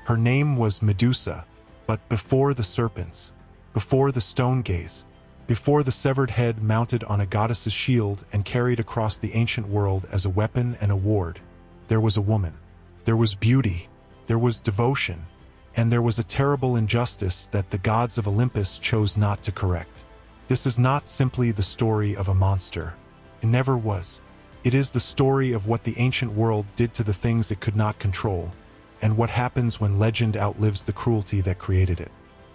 Her name was Medusa, but before the serpents, before the stone gaze, before the severed head mounted on a goddess's shield and carried across the ancient world as a weapon and a ward, there was a woman. There was beauty, there was devotion, and there was a terrible injustice that the gods of Olympus chose not to correct. This is not simply the story of a monster. It never was. It is the story of what the ancient world did to the things it could not control, and what happens when legend outlives the cruelty that created it.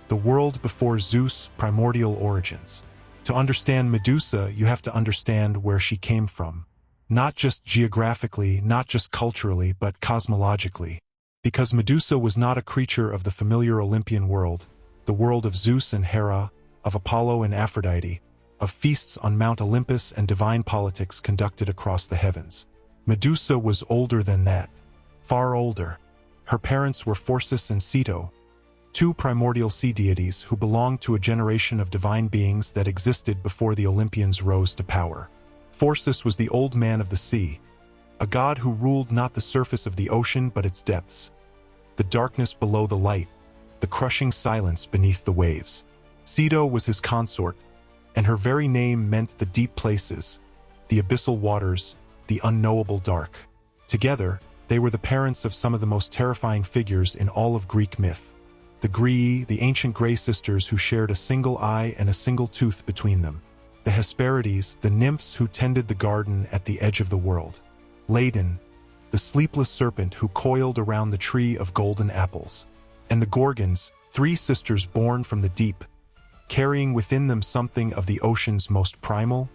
The world before Zeus' primordial origins. To understand Medusa, you have to understand where she came from. Not just geographically, not just culturally, but cosmologically. Because Medusa was not a creature of the familiar Olympian world, the world of Zeus and Hera, of Apollo and Aphrodite, of feasts on Mount Olympus and divine politics conducted across the heavens. Medusa was older than that, far older. Her parents were Perseus and Ceto, two primordial sea deities who belonged to a generation of divine beings that existed before the Olympians rose to power. Perseus was the old man of the sea, a god who ruled not the surface of the ocean but its depths, the darkness below the light, the crushing silence beneath the waves. Ceto was his consort, and her very name meant the deep places, the abyssal waters, the unknowable dark. Together, they were the parents of some of the most terrifying figures in all of Greek myth. The Graeae, the ancient Grey sisters who shared a single eye and a single tooth between them. The Hesperides, the nymphs who tended the garden at the edge of the world. Ladon, the sleepless serpent who coiled around the tree of golden apples. And the Gorgons, three sisters born from the deep, carrying within them something of the ocean's most primal,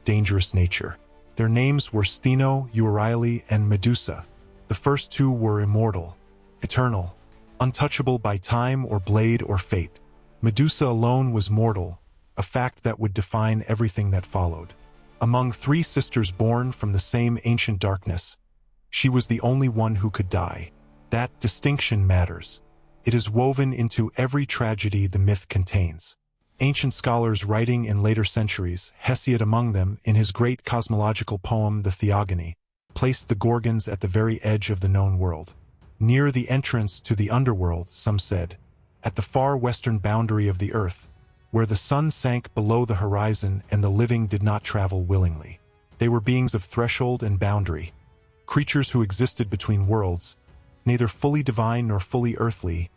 dangerous nature. Their names were Stheno, Euryale, and Medusa. The first two were immortal, eternal, untouchable by time or blade or fate. Medusa alone was mortal, a fact that would define everything that followed. Among three sisters born from the same ancient darkness, she was the only one who could die. That distinction matters. It is woven into every tragedy the myth contains. Ancient scholars writing in later centuries, Hesiod among them, in his great cosmological poem The Theogony, placed the Gorgons at the very edge of the known world. Near the entrance to the underworld, some said, at the far western boundary of the earth, where the sun sank below the horizon and the living did not travel willingly. They were beings of threshold and boundary, creatures who existed between worlds, neither fully divine nor fully earthly,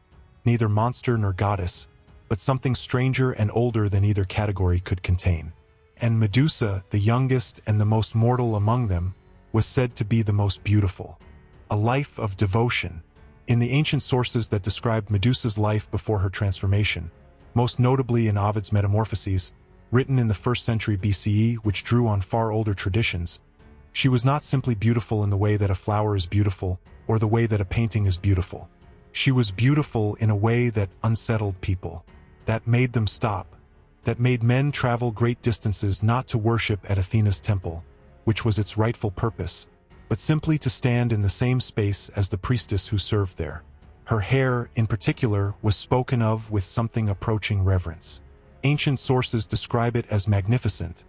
neither monster nor goddess, but something stranger and older than either category could contain. And Medusa, the youngest and the most mortal among them, was said to be the most beautiful. A life of devotion. In the ancient sources that described Medusa's life before her transformation, most notably in Ovid's Metamorphoses, written in the 1st century BCE, which drew on far older traditions, she was not simply beautiful in the way that a flower is beautiful or the way that a painting is beautiful. She was beautiful in a way that unsettled people, that made them stop, that made men travel great distances not to worship at Athena's temple, which was its rightful purpose, but simply to stand in the same space as the priestess who served there. Her hair, in particular, was spoken of with something approaching reverence. Ancient sources describe it as magnificent,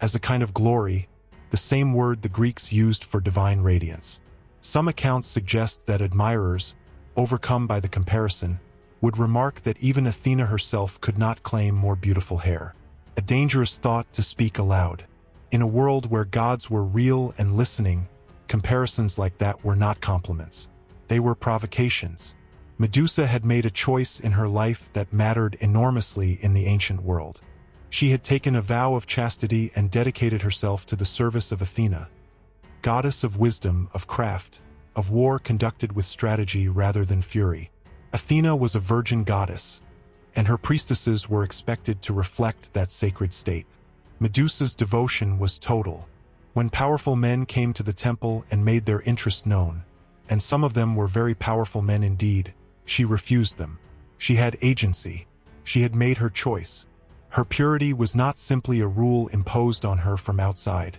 as a kind of glory, the same word the Greeks used for divine radiance. Some accounts suggest that admirers, overcome by the comparison, would remark that even Athena herself could not claim more beautiful hair. A dangerous thought to speak aloud. In a world where gods were real and listening, comparisons like that were not compliments. They were provocations. Medusa had made a choice in her life that mattered enormously in the ancient world. She had taken a vow of chastity and dedicated herself to the service of Athena, goddess of wisdom, of craft, of war conducted with strategy rather than fury. Athena was a virgin goddess, and her priestesses were expected to reflect that sacred state. Medusa's devotion was total. When powerful men came to the temple and made their interest known, and some of them were very powerful men indeed, she refused them. She had agency. She had made her choice. Her purity was not simply a rule imposed on her from outside.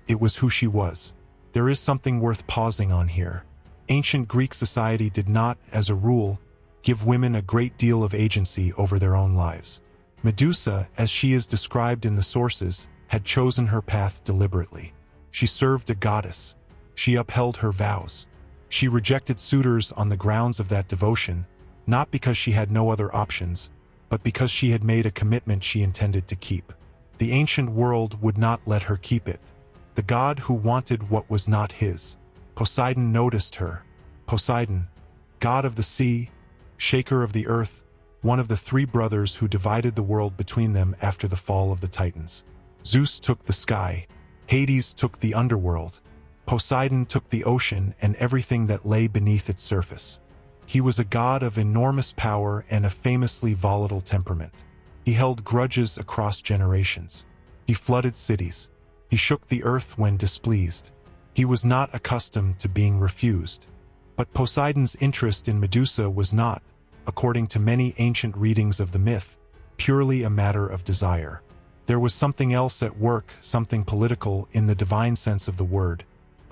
It was who she was. There is something worth pausing on here. Ancient Greek society did not, as a rule, give women a great deal of agency over their own lives. Medusa, as she is described in the sources, had chosen her path deliberately. She served a goddess. She upheld her vows. She rejected suitors on the grounds of that devotion, not because she had no other options, but because she had made a commitment she intended to keep. The ancient world would not let her keep it. The god who wanted what was not his. Poseidon noticed her. Poseidon, god of the sea, shaker of the earth, one of the three brothers who divided the world between them after the fall of the Titans. Zeus took the sky, Hades took the underworld, Poseidon took the ocean and everything that lay beneath its surface. He was a god of enormous power and a famously volatile temperament. He held grudges across generations. He flooded cities. He shook the earth when displeased. He was not accustomed to being refused. But Poseidon's interest in Medusa was not, according to many ancient readings of the myth, purely a matter of desire. There was something else at work, something political in the divine sense of the word.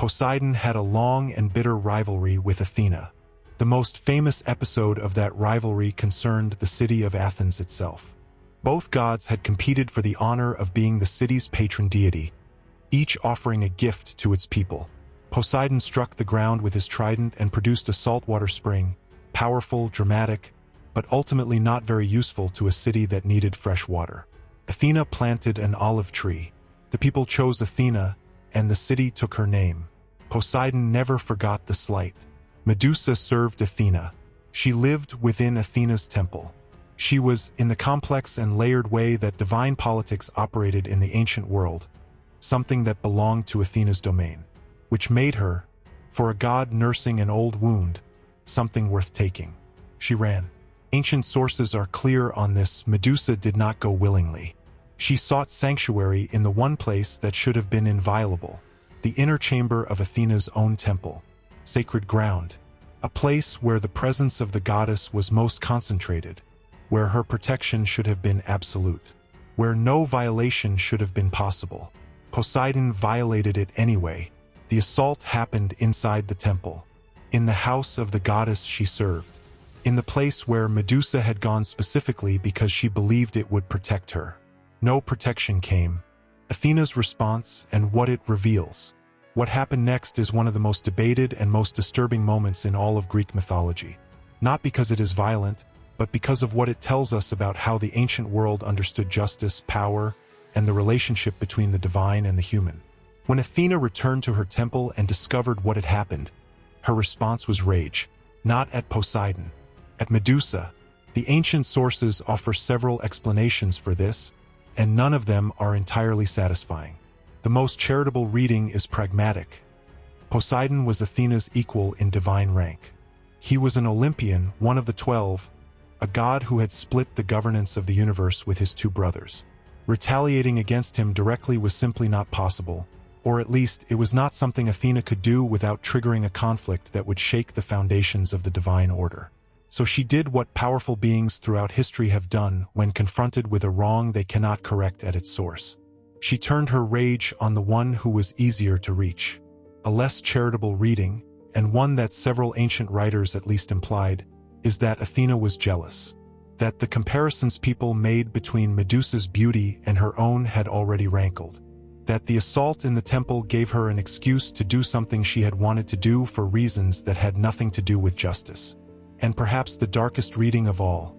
Poseidon had a long and bitter rivalry with Athena. The most famous episode of that rivalry concerned the city of Athens itself. Both gods had competed for the honor of being the city's patron deity, each offering a gift to its people. Poseidon struck the ground with his trident and produced a saltwater spring, powerful, dramatic, but ultimately not very useful to a city that needed fresh water. Athena planted an olive tree. The people chose Athena, and the city took her name. Poseidon never forgot the slight. Medusa served Athena. She lived within Athena's temple. She was, in the complex and layered way that divine politics operated in the ancient world, something that belonged to Athena's domain, which made her, for a god nursing an old wound, something worth taking. She ran. Ancient sources are clear on this. Medusa did not go willingly. She sought sanctuary in the one place that should have been inviolable, the inner chamber of Athena's own temple, sacred ground, a place where the presence of the goddess was most concentrated, where her protection should have been absolute, where no violation should have been possible. Poseidon violated it anyway. The assault happened inside the temple, in the house of the goddess she served, in the place where Medusa had gone specifically because she believed it would protect her. No protection came. Athena's response and what it reveals. What happened next is one of the most debated and most disturbing moments in all of Greek mythology. Not because it is violent, but because of what it tells us about how the ancient world understood justice, power, and the relationship between the divine and the human. When Athena returned to her temple and discovered what had happened, her response was rage, not at Poseidon, at Medusa. The ancient sources offer several explanations for this, and none of them are entirely satisfying. The most charitable reading is pragmatic. Poseidon was Athena's equal in divine rank. He was an Olympian, one of the 12, a god who had split the governance of the universe with his two brothers. Retaliating against him directly was simply not possible, or at least it was not something Athena could do without triggering a conflict that would shake the foundations of the divine order. So she did what powerful beings throughout history have done when confronted with a wrong they cannot correct at its source. She turned her rage on the one who was easier to reach. A less charitable reading, and one that several ancient writers at least implied, is that Athena was jealous. That the comparisons people made between Medusa's beauty and her own had already rankled. That the assault in the temple gave her an excuse to do something she had wanted to do for reasons that had nothing to do with justice. And perhaps the darkest reading of all,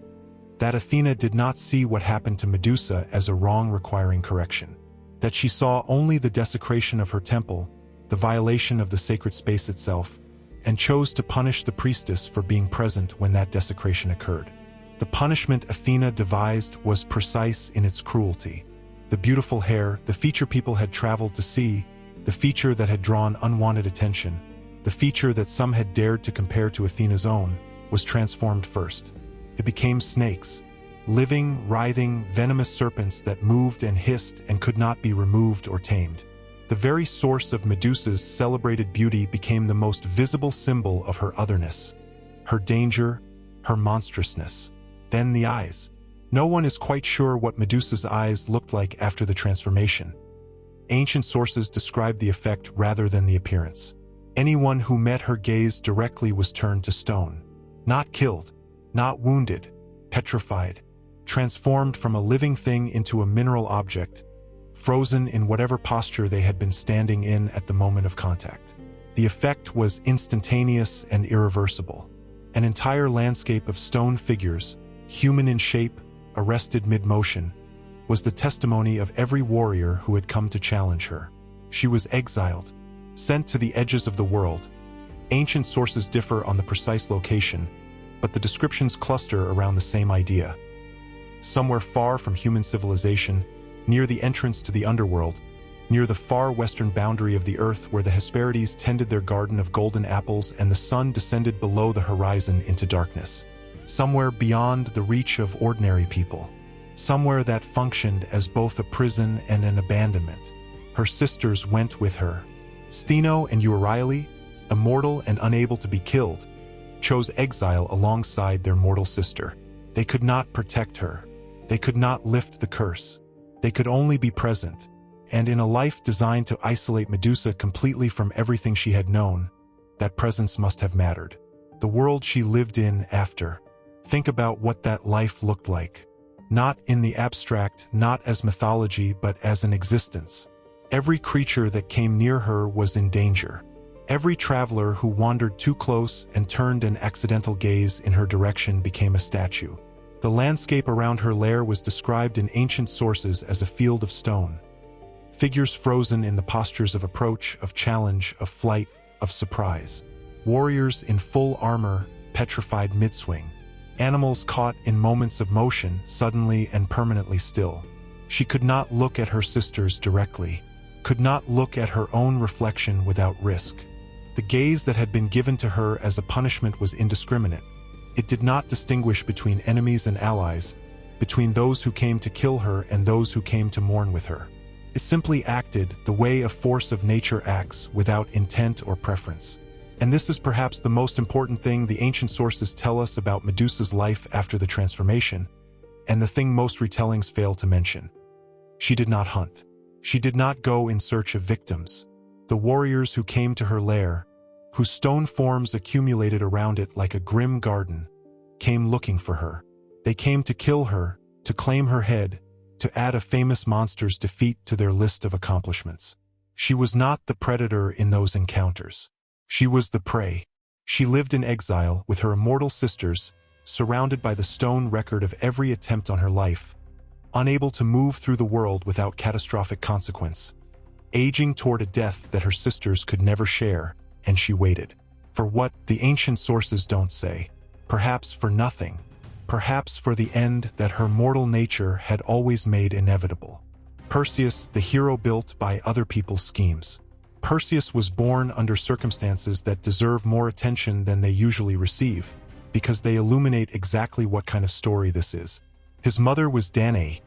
that Athena did not see what happened to Medusa as a wrong requiring correction. That she saw only the desecration of her temple, the violation of the sacred space itself, and chose to punish the priestess for being present when that desecration occurred. The punishment Athena devised was precise in its cruelty. The beautiful hair, the feature people had traveled to see, the feature that had drawn unwanted attention, the feature that some had dared to compare to Athena's own, was transformed first. It became snakes, living, writhing, venomous serpents that moved and hissed and could not be removed or tamed. The very source of Medusa's celebrated beauty became the most visible symbol of her otherness, her danger, her monstrousness. Then the eyes. No one is quite sure what Medusa's eyes looked like after the transformation. Ancient sources describe the effect rather than the appearance. Anyone who met her gaze directly was turned to stone. Not killed, not wounded, petrified, transformed from a living thing into a mineral object, frozen in whatever posture they had been standing in at the moment of contact. The effect was instantaneous and irreversible. An entire landscape of stone figures, human in shape, arrested mid-motion, was the testimony of every warrior who had come to challenge her. She was exiled, sent to the edges of the world. Ancient sources differ on the precise location, but the descriptions cluster around the same idea. Somewhere far from human civilization, near the entrance to the underworld, near the far western boundary of the earth where the Hesperides tended their garden of golden apples and the sun descended below the horizon into darkness. Somewhere beyond the reach of ordinary people. Somewhere that functioned as both a prison and an abandonment. Her sisters went with her. Stheno and Euryale, immortal and unable to be killed, chose exile alongside their mortal sister. They could not protect her. They could not lift the curse. They could only be present. And in a life designed to isolate Medusa completely from everything she had known, that presence must have mattered. The world she lived in after. Think about what that life looked like. Not in the abstract, not as mythology, but as an existence. Every creature that came near her was in danger. Every traveler who wandered too close and turned an accidental gaze in her direction became a statue. The landscape around her lair was described in ancient sources as a field of stone. Figures frozen in the postures of approach, of challenge, of flight, of surprise. Warriors in full armor, petrified mid-swing. Animals caught in moments of motion, suddenly and permanently still. She could not look at her sisters directly, could not look at her own reflection without risk. The gaze that had been given to her as a punishment was indiscriminate. It did not distinguish between enemies and allies, between those who came to kill her and those who came to mourn with her. It simply acted the way a force of nature acts, without intent or preference. And this is perhaps the most important thing the ancient sources tell us about Medusa's life after the transformation, and the thing most retellings fail to mention. She did not hunt. She did not go in search of victims. The warriors who came to her lair, whose stone forms accumulated around it like a grim garden, came looking for her. They came to kill her, to claim her head, to add a famous monster's defeat to their list of accomplishments. She was not the predator in those encounters. She was the prey. She lived in exile with her immortal sisters, surrounded by the stone record of every attempt on her life, unable to move through the world without catastrophic consequence, aging toward a death that her sisters could never share, and she waited. For what the ancient sources don't say, perhaps for nothing, perhaps for the end that her mortal nature had always made inevitable. Perseus, the hero built by other people's schemes. Perseus was born under circumstances that deserve more attention than they usually receive, because they illuminate exactly what kind of story this is. His mother was Danae,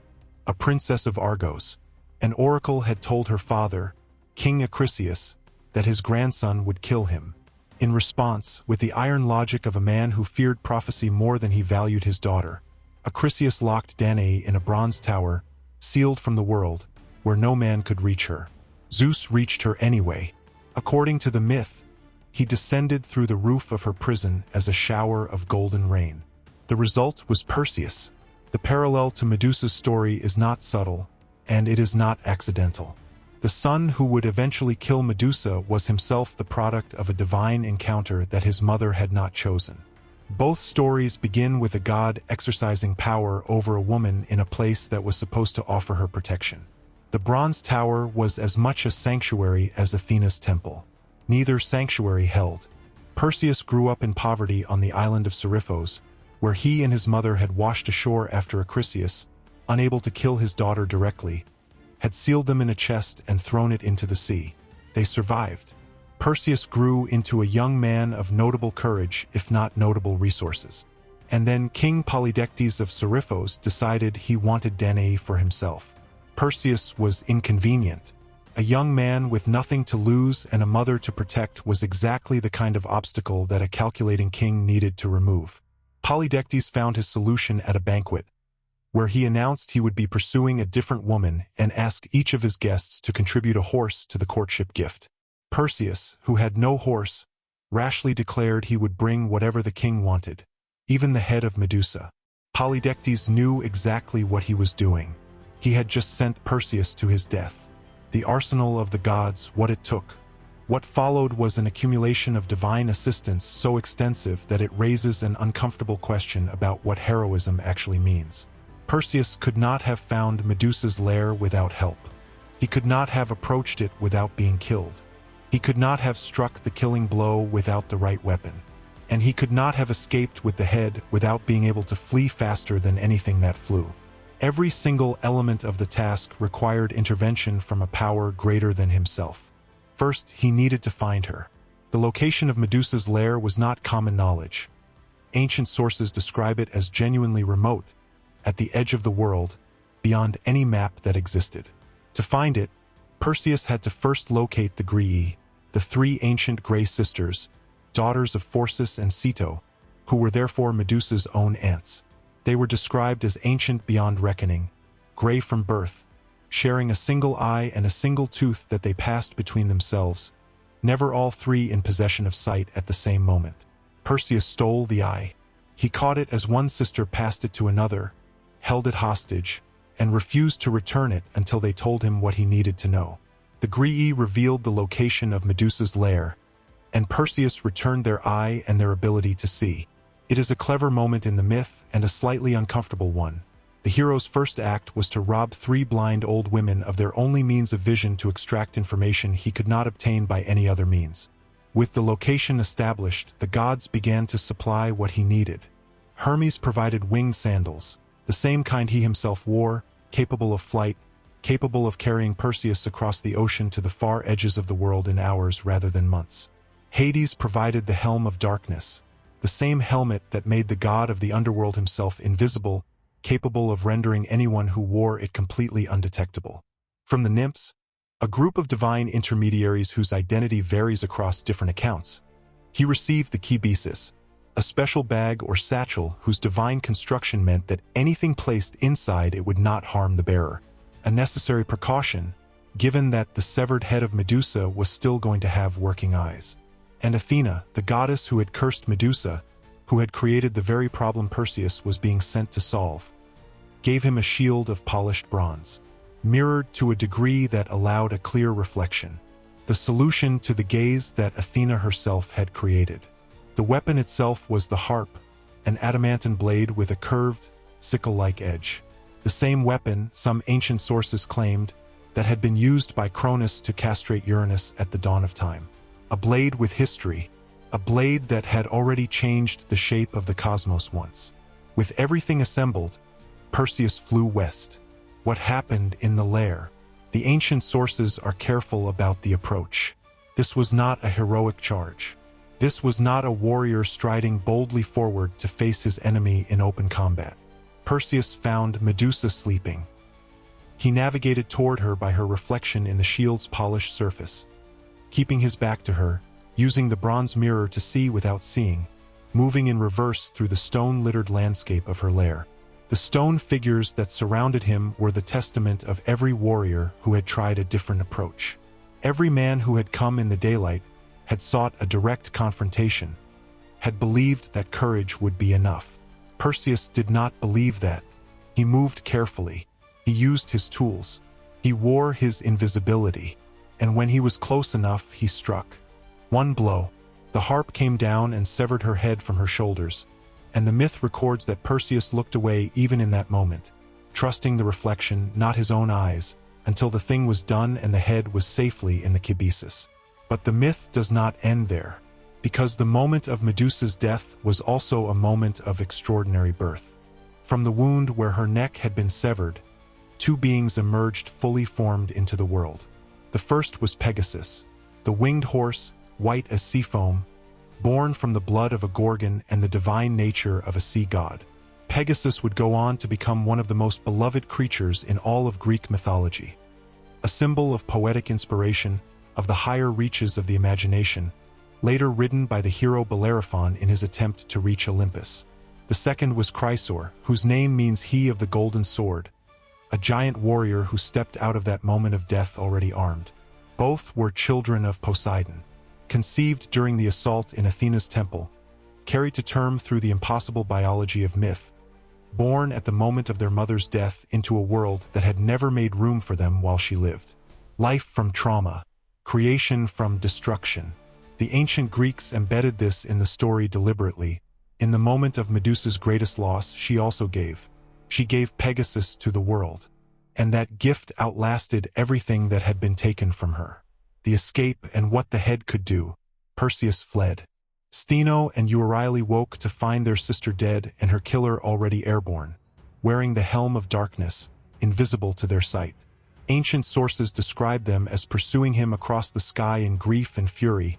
a princess of Argos. An oracle had told her father, King Acrisius, that his grandson would kill him. In response, with the iron logic of a man who feared prophecy more than he valued his daughter, Acrisius locked Danae in a bronze tower, sealed from the world, where no man could reach her. Zeus reached her anyway. According to the myth, he descended through the roof of her prison as a shower of golden rain. The result was Perseus. The parallel to Medusa's story is not subtle, and it is not accidental. The son who would eventually kill Medusa was himself the product of a divine encounter that his mother had not chosen. Both stories begin with a god exercising power over a woman in a place that was supposed to offer her protection. The bronze tower was as much a sanctuary as Athena's temple. Neither sanctuary held. Perseus grew up in poverty on the island of Seriphos, where he and his mother had washed ashore after Acrisius, unable to kill his daughter directly, had sealed them in a chest and thrown it into the sea. They survived. Perseus grew into a young man of notable courage, if not notable resources. And then King Polydectes of Seriphos decided he wanted Danae for himself. Perseus was inconvenient. A young man with nothing to lose and a mother to protect was exactly the kind of obstacle that a calculating king needed to remove. Polydectes found his solution at a banquet, where he announced he would be pursuing a different woman and asked each of his guests to contribute a horse to the courtship gift. Perseus, who had no horse, rashly declared he would bring whatever the king wanted, even the head of Medusa. Polydectes knew exactly what he was doing. He had just sent Perseus to his death. The arsenal of the gods, what it took. What followed was an accumulation of divine assistance so extensive that it raises an uncomfortable question about what heroism actually means. Perseus could not have found Medusa's lair without help. He could not have approached it without being killed. He could not have struck the killing blow without the right weapon. And he could not have escaped with the head without being able to flee faster than anything that flew. Every single element of the task required intervention from a power greater than himself. First, he needed to find her. The location of Medusa's lair was not common knowledge. Ancient sources describe it as genuinely remote, at the edge of the world, beyond any map that existed. To find it, Perseus had to first locate the Graeae, the three ancient Grey sisters, daughters of Phorcys and Ceto, who were therefore Medusa's own aunts. They were described as ancient beyond reckoning, gray from birth, sharing a single eye and a single tooth that they passed between themselves, never all three in possession of sight at the same moment. Perseus stole the eye. He caught it as one sister passed it to another, held it hostage, and refused to return it until they told him what he needed to know. The Graeae revealed the location of Medusa's lair, and Perseus returned their eye and their ability to see. It is a clever moment in the myth and a slightly uncomfortable one. The hero's first act was to rob three blind old women of their only means of vision to extract information he could not obtain by any other means. With the location established, the gods began to supply what he needed. Hermes provided winged sandals, the same kind he himself wore, capable of flight, capable of carrying Perseus across the ocean to the far edges of the world in hours rather than months. Hades provided the helm of darkness, the same helmet that made the god of the underworld himself invisible, capable of rendering anyone who wore it completely undetectable. From the nymphs, a group of divine intermediaries whose identity varies across different accounts, he received the Pegasus, a special bag or satchel whose divine construction meant that anything placed inside it would not harm the bearer, a necessary precaution, given that the severed head of Medusa was still going to have working eyes. And Athena, the goddess who had cursed Medusa, who had created the very problem Perseus was being sent to solve, gave him a shield of polished bronze, mirrored to a degree that allowed a clear reflection, the solution to the gaze that Athena herself had created. The weapon itself was the harp, an adamantine blade with a curved, sickle-like edge. The same weapon, some ancient sources claimed, that had been used by Cronus to castrate Uranus at the dawn of time. A blade with history, a blade that had already changed the shape of the cosmos once. With everything assembled, Perseus flew west. What happened in the lair? The ancient sources are careful about the approach. This was not a heroic charge. This was not a warrior striding boldly forward to face his enemy in open combat. Perseus found Medusa sleeping. He navigated toward her by her reflection in the shield's polished surface, keeping his back to her, using the bronze mirror to see without seeing, moving in reverse through the stone-littered landscape of her lair. The stone figures that surrounded him were the testament of every warrior who had tried a different approach. Every man who had come in the daylight had sought a direct confrontation, had believed that courage would be enough. Perseus did not believe that. He moved carefully. He used his tools. He wore his invisibility. And when he was close enough, he struck. One blow. The harp came down and severed her head from her shoulders, and the myth records that Perseus looked away even in that moment, trusting the reflection, not his own eyes, until the thing was done and the head was safely in the Pegasus. But the myth does not end there, because the moment of Medusa's death was also a moment of extraordinary birth. From the wound where her neck had been severed, two beings emerged fully formed into the world. The first was Pegasus, the winged horse, white as sea foam, born from the blood of a Gorgon and the divine nature of a sea god. Pegasus would go on to become one of the most beloved creatures in all of Greek mythology, a symbol of poetic inspiration, of the higher reaches of the imagination, later ridden by the hero Bellerophon in his attempt to reach Olympus. The second was Chrysaor, whose name means he of the golden sword, a giant warrior who stepped out of that moment of death already armed. Both were children of Poseidon, conceived during the assault in Athena's temple, carried to term through the impossible biology of myth, born at the moment of their mother's death into a world that had never made room for them while she lived. Life from trauma, creation from destruction. The ancient Greeks embedded this in the story deliberately. In the moment of Medusa's greatest loss, she also gave. She gave Pegasus to the world. And that gift outlasted everything that had been taken from her. The escape and what the head could do. Perseus fled. Steno and Euryale woke to find their sister dead and her killer already airborne, wearing the helm of darkness, invisible to their sight. Ancient sources describe them as pursuing him across the sky in grief and fury,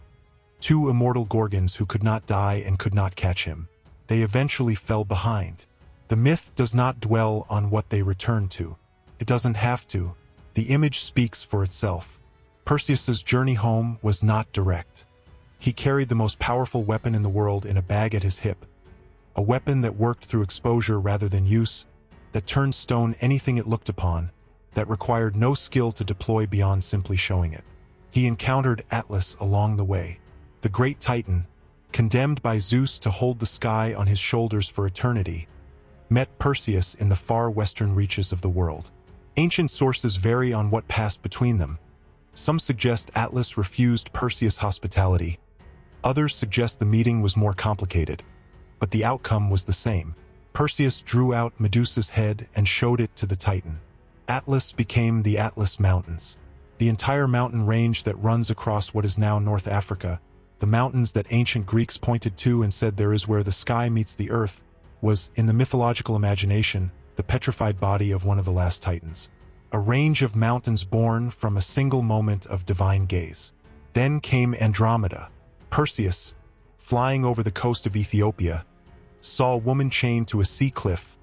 two immortal Gorgons who could not die and could not catch him. They eventually fell behind. The myth does not dwell on what they returned to. It doesn't have to. The image speaks for itself. Perseus's journey home was not direct. He carried the most powerful weapon in the world in a bag at his hip, a weapon that worked through exposure rather than use, that turned stone anything it looked upon, that required no skill to deploy beyond simply showing it. He encountered Atlas along the way, the great Titan, condemned by Zeus to hold the sky on his shoulders for eternity, met Perseus in the far western reaches of the world. Ancient sources vary on what passed between them. Some suggest Atlas refused Perseus' hospitality. Others suggest the meeting was more complicated, but the outcome was the same. Perseus drew out Medusa's head and showed it to the Titan. Atlas became the Atlas Mountains, the entire mountain range that runs across what is now North Africa. The mountains that ancient Greeks pointed to and said there is where the sky meets the earth was, in the mythological imagination, the petrified body of one of the last Titans. A range of mountains born from a single moment of divine gaze. Then came Andromeda. Perseus, flying over the coast of Ethiopia, saw a woman chained to a sea cliff,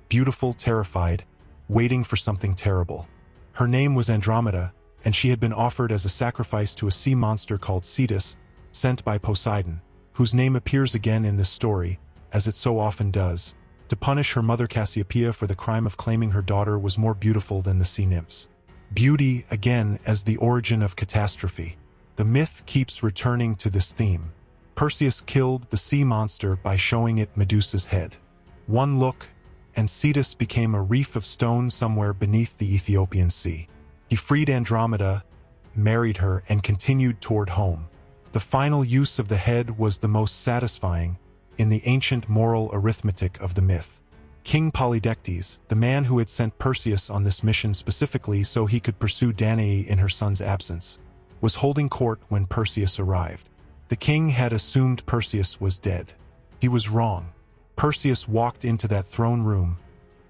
beautiful, terrified, waiting for something terrible. Her name was Andromeda, and she had been offered as a sacrifice to a sea monster called Cetus, sent by Poseidon, whose name appears again in this story, as it so often does, to punish her mother Cassiopeia for the crime of claiming her daughter was more beautiful than the sea nymphs. Beauty, again, as the origin of catastrophe. The myth keeps returning to this theme. Perseus killed the sea monster by showing it Medusa's head. One look, and Cetus became a reef of stone somewhere beneath the Ethiopian sea. He freed Andromeda, married her, and continued toward home. The final use of the head was the most satisfying in the ancient moral arithmetic of the myth. King Polydectes, the man who had sent Perseus on this mission specifically so he could pursue Danae in her son's absence, was holding court when Perseus arrived. The king had assumed Perseus was dead. He was wrong. Perseus walked into that throne room,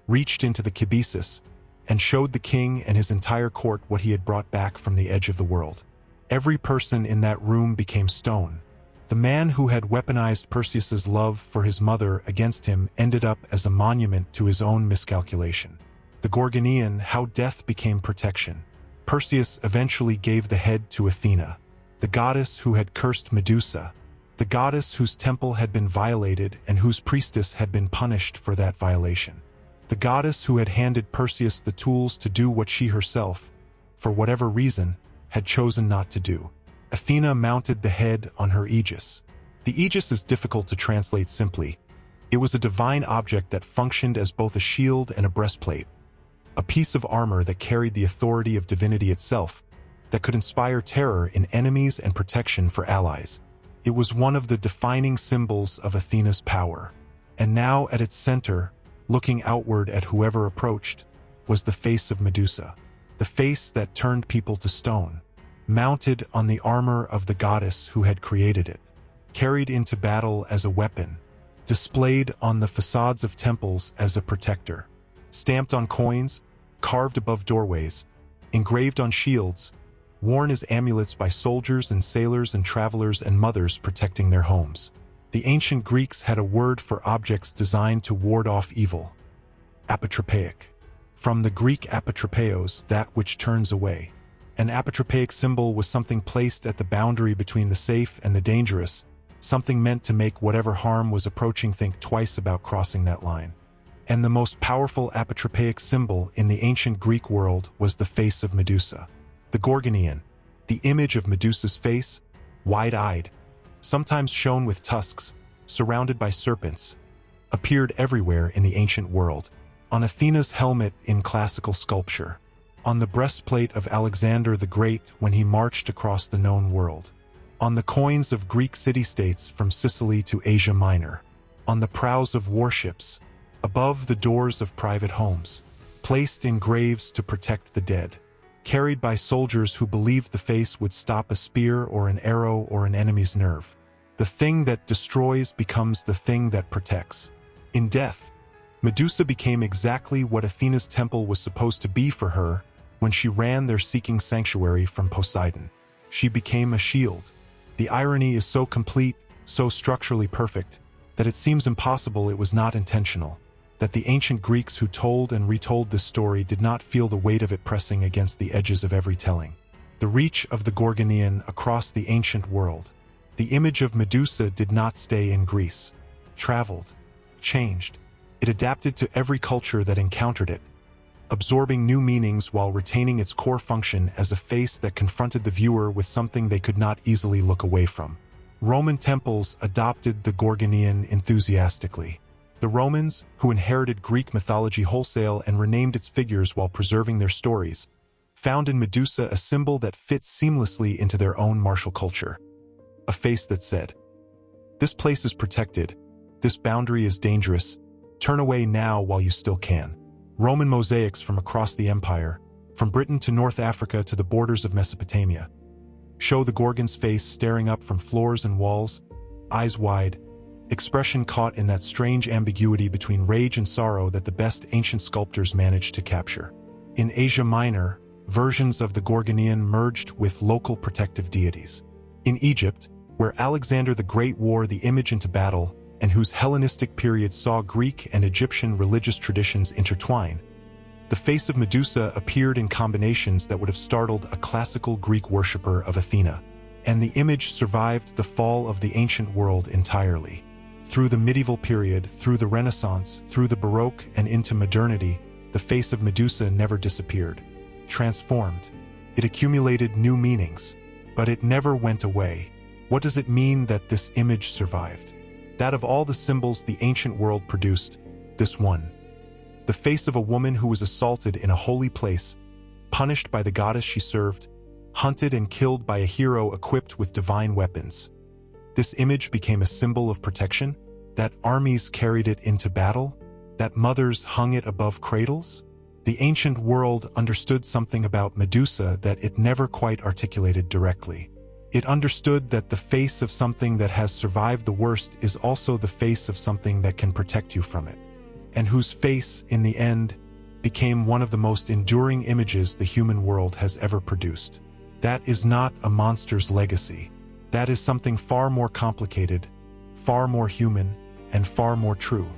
reached into the cabesus, and showed the king and his entire court what he had brought back from the edge of the world. Every person in that room became stone. The man who had weaponized Perseus's love for his mother against him ended up as a monument to his own miscalculation. The Gorgonian, how death became protection. Perseus eventually gave the head to Athena, the goddess who had cursed Medusa, the goddess whose temple had been violated and whose priestess had been punished for that violation. The goddess who had handed Perseus the tools to do what she herself, for whatever reason, had chosen not to do. Athena mounted the head on her aegis. The aegis is difficult to translate simply. It was a divine object that functioned as both a shield and a breastplate, a piece of armor that carried the authority of divinity itself, that could inspire terror in enemies and protection for allies. It was one of the defining symbols of Athena's power. And now at its center, looking outward at whoever approached, was the face of Medusa, the face that turned people to stone, mounted on the armor of the goddess who had created it, carried into battle as a weapon, displayed on the facades of temples as a protector, stamped on coins, carved above doorways, engraved on shields, worn as amulets by soldiers and sailors and travelers and mothers protecting their homes. The ancient Greeks had a word for objects designed to ward off evil: apotropaic. From the Greek apotropeos, that which turns away. An apotropaic symbol was something placed at the boundary between the safe and the dangerous, something meant to make whatever harm was approaching think twice about crossing that line. And the most powerful apotropaic symbol in the ancient Greek world was the face of Medusa. The Gorgonian, the image of Medusa's face, wide-eyed, sometimes shown with tusks, surrounded by serpents, appeared everywhere in the ancient world, on Athena's helmet in classical sculpture, on the breastplate of Alexander the Great when he marched across the known world, on the coins of Greek city-states from Sicily to Asia Minor, on the prows of warships, above the doors of private homes, placed in graves to protect the dead, carried by soldiers who believed the face would stop a spear or an arrow or an enemy's nerve. The thing that destroys becomes the thing that protects. In death, Medusa became exactly what Athena's temple was supposed to be for her when she ran there seeking sanctuary from Poseidon. She became a shield. The irony is so complete, so structurally perfect, that it seems impossible it was not intentional, that the ancient Greeks who told and retold this story did not feel the weight of it pressing against the edges of every telling. The reach of the Gorgonian across the ancient world. The image of Medusa did not stay in Greece. Traveled. Changed. It adapted to every culture that encountered it, absorbing new meanings while retaining its core function as a face that confronted the viewer with something they could not easily look away from. Roman temples adopted the Gorgonian enthusiastically. The Romans, who inherited Greek mythology wholesale and renamed its figures while preserving their stories, found in Medusa a symbol that fits seamlessly into their own martial culture. A face that said, "This place is protected, this boundary is dangerous, turn away now while you still can." Roman mosaics from across the empire, from Britain to North Africa to the borders of Mesopotamia, show the Gorgon's face staring up from floors and walls, eyes wide, expression caught in that strange ambiguity between rage and sorrow that the best ancient sculptors managed to capture. In Asia Minor, versions of the Gorgonian merged with local protective deities. In Egypt, where Alexander the Great wore the image into battle, and whose Hellenistic period saw Greek and Egyptian religious traditions intertwine, the face of Medusa appeared in combinations that would have startled a classical Greek worshipper of Athena, and the image survived the fall of the ancient world entirely. Through the medieval period, through the Renaissance, through the Baroque, and into modernity, the face of Medusa never disappeared. Transformed. It accumulated new meanings, but it never went away. What does it mean that this image survived? That of all the symbols the ancient world produced, this one. The face of a woman who was assaulted in a holy place, punished by the goddess she served, hunted and killed by a hero equipped with divine weapons. This image became a symbol of protection, that armies carried it into battle, that mothers hung it above cradles. The ancient world understood something about Medusa that it never quite articulated directly. It understood that the face of something that has survived the worst is also the face of something that can protect you from it, and whose face, in the end, became one of the most enduring images the human world has ever produced. That is not a monster's legacy. That is something far more complicated, far more human, and far more true.